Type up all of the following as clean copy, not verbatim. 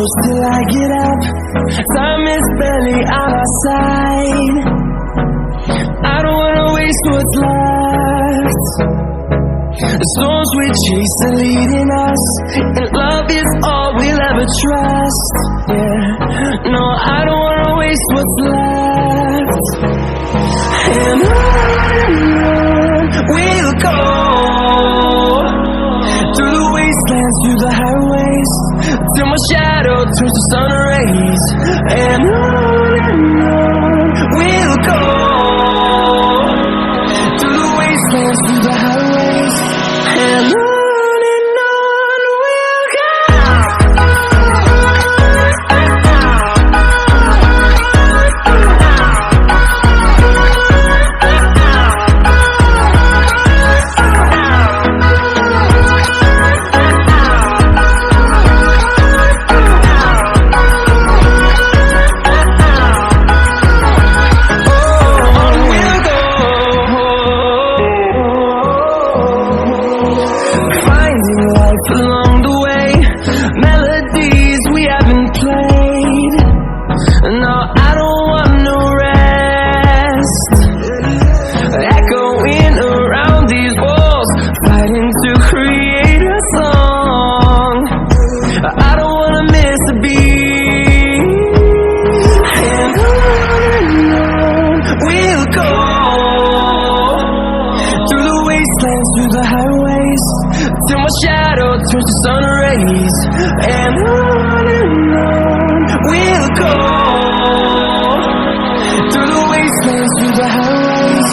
close till I get up. Time is barely on our side. I don't wanna waste what's left. The storms we chase are leading us, and love is all we'll ever trust. Yeah, no, I don't wanna waste what's left. And on we'll go, through the wastelands, through the highways, till my shadow turns to sun rays. And on we'll go, through the wastelands, through the highways, and on we'll go. Along the way, melodies we haven't played. No, I don't want no rest. Echoing around these walls, fighting to create a song. I don't wanna miss a beat. And on we'll go, through the wastelands, through the highways, till my shadow turns to sun rays. And on we'll go, through the wastelands, through the highways,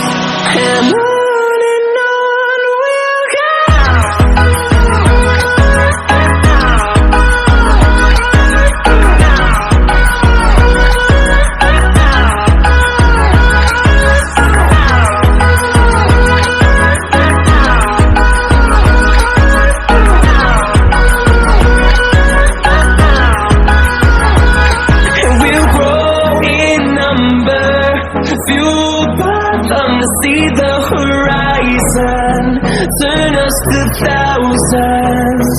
and on we'll go. Fueled by them to see the horizon, turn us to thousands,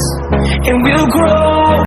and we'll grow.